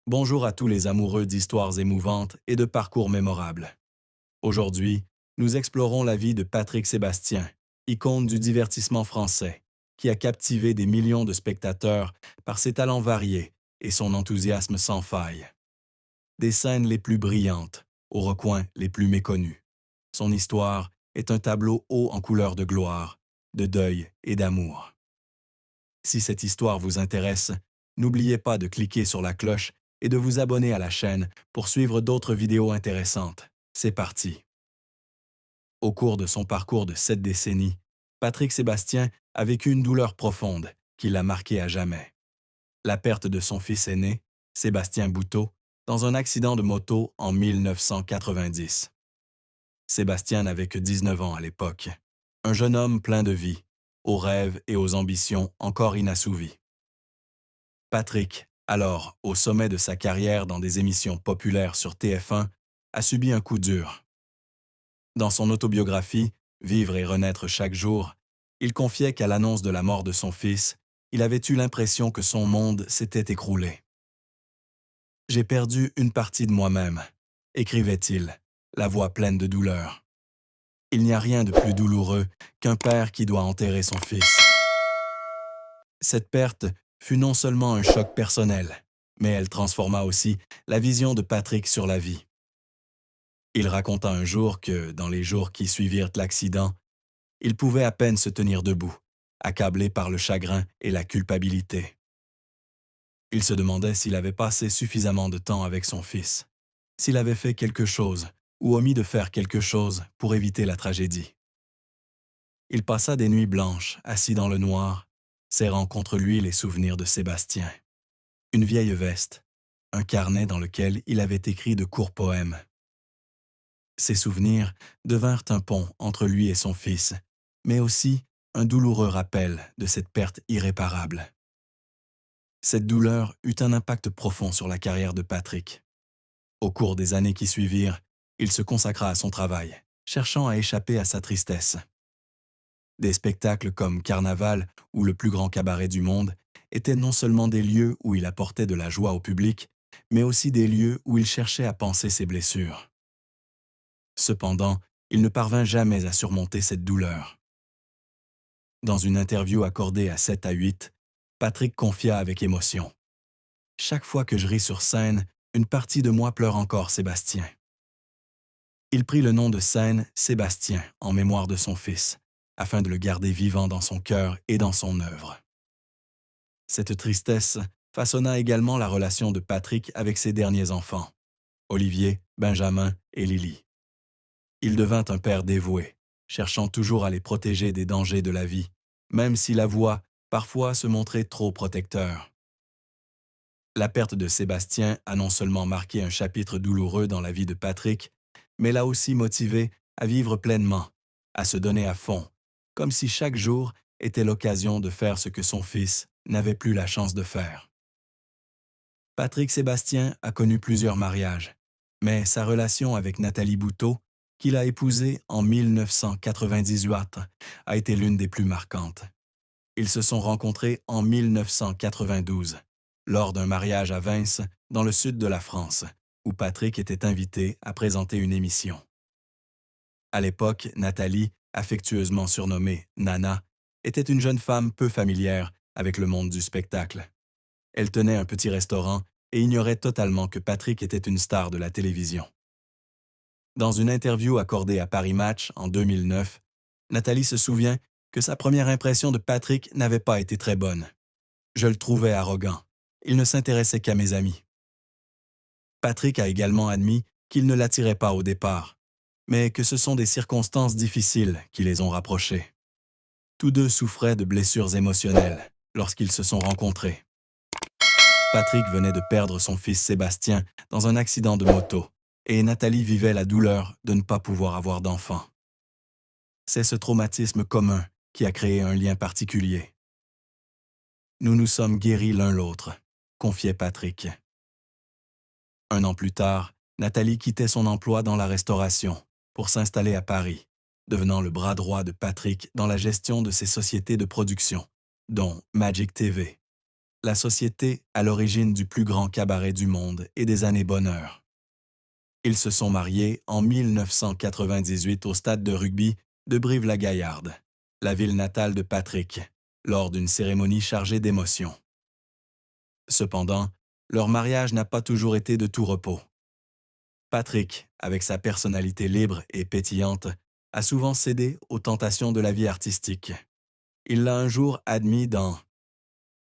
Bonjour à tous les amoureux d'histoires émouvantes et de parcours mémorables. Aujourd'hui, nous explorons la vie de Patrick Sébastien, icône du divertissement français, qui a captivé des millions de spectateurs par ses talents variés et son enthousiasme sans faille. Des scènes les plus brillantes aux recoins les plus méconnus. Son histoire est un tableau haut en couleurs de gloire, de deuil et d'amour. Si cette histoire vous intéresse, n'oubliez pas de cliquer sur la cloche et de vous abonner à la chaîne pour suivre d'autres vidéos intéressantes. C'est parti! Au cours de son parcours de 7 décennies, Patrick Sébastien a vécu une douleur profonde qui l'a marqué à jamais. La perte de son fils aîné, Sébastien Bouteau, dans un accident de moto en 1990. Sébastien n'avait que 19 ans à l'époque. Un jeune homme plein de vie, aux rêves et aux ambitions encore inassouvis. Patrick, alors au sommet de sa carrière dans des émissions populaires sur TF1, a subi un coup dur. Dans son autobiographie, Vivre et renaître chaque jour, il confiait qu'à l'annonce de la mort de son fils, il avait eu l'impression que son monde s'était écroulé. J'ai perdu une partie de moi-même, écrivait-il, la voix pleine de douleur. Il n'y a rien de plus douloureux qu'un père qui doit enterrer son fils. Cette perte fut non seulement un choc personnel, mais elle transforma aussi la vision de Patrick sur la vie. Il raconta un jour que, dans les jours qui suivirent l'accident, il pouvait à peine se tenir debout, accablé par le chagrin et la culpabilité. Il se demandait s'il avait passé suffisamment de temps avec son fils, s'il avait fait quelque chose ou omis de faire quelque chose pour éviter la tragédie. Il passa des nuits blanches, assis dans le noir, serrant contre lui les souvenirs de Sébastien. Une vieille veste, un carnet dans lequel il avait écrit de courts poèmes. Ces souvenirs devinrent un pont entre lui et son fils, mais aussi un douloureux rappel de cette perte irréparable. Cette douleur eut un impact profond sur la carrière de Patrick. Au cours des années qui suivirent, il se consacra à son travail, cherchant à échapper à sa tristesse. Des spectacles comme Carnaval ou le plus grand cabaret du monde étaient non seulement des lieux où il apportait de la joie au public, mais aussi des lieux où il cherchait à panser ses blessures. Cependant, il ne parvint jamais à surmonter cette douleur. Dans une interview accordée à 7 à 8, Patrick confia avec émotion. Chaque fois que je ris sur scène, une partie de moi pleure encore Sébastien. Il prit le nom de scène Sébastien en mémoire de son fils, afin de le garder vivant dans son cœur et dans son œuvre. Cette tristesse façonna également la relation de Patrick avec ses derniers enfants, Olivier, Benjamin et Lily. Il devint un père dévoué, cherchant toujours à les protéger des dangers de la vie, même s'il avoua parfois se montrer trop protecteur. La perte de Sébastien a non seulement marqué un chapitre douloureux dans la vie de Patrick, mais l'a aussi motivé à vivre pleinement, à se donner à fond, comme si chaque jour était l'occasion de faire ce que son fils n'avait plus la chance de faire. Patrick Sébastien a connu plusieurs mariages, mais sa relation avec Nathalie Bouteau, qu'il a épousée en 1998, a été l'une des plus marquantes. Ils se sont rencontrés en 1992, lors d'un mariage à Vince, dans le sud de la France, où Patrick était invité à présenter une émission. À l'époque, Nathalie, affectueusement surnommée Nana, était une jeune femme peu familière avec le monde du spectacle. Elle tenait un petit restaurant et ignorait totalement que Patrick était une star de la télévision. Dans une interview accordée à Paris Match en 2009, Nathalie se souvient que sa première impression de Patrick n'avait pas été très bonne. Je le trouvais arrogant. Il ne s'intéressait qu'à mes amis. Patrick a également admis qu'il ne l'attirait pas au départ, mais que ce sont des circonstances difficiles qui les ont rapprochés. Tous deux souffraient de blessures émotionnelles lorsqu'ils se sont rencontrés. Patrick venait de perdre son fils Sébastien dans un accident de moto et Nathalie vivait la douleur de ne pas pouvoir avoir d'enfant. C'est ce traumatisme commun qui a créé un lien particulier. Nous nous sommes guéris l'un l'autre, confiait Patrick. Un an plus tard, Nathalie quittait son emploi dans la restauration pour s'installer à Paris, devenant le bras droit de Patrick dans la gestion de ses sociétés de production, dont Magic TV. la société à l'origine du plus grand cabaret du monde et des années bonheur. Ils se sont mariés en 1998 au stade de rugby de Brive-la-Gaillarde, la ville natale de Patrick, lors d'une cérémonie chargée d'émotions. Cependant, leur mariage n'a pas toujours été de tout repos. Patrick, avec sa personnalité libre et pétillante, a souvent cédé aux tentations de la vie artistique. Il l'a un jour admis dans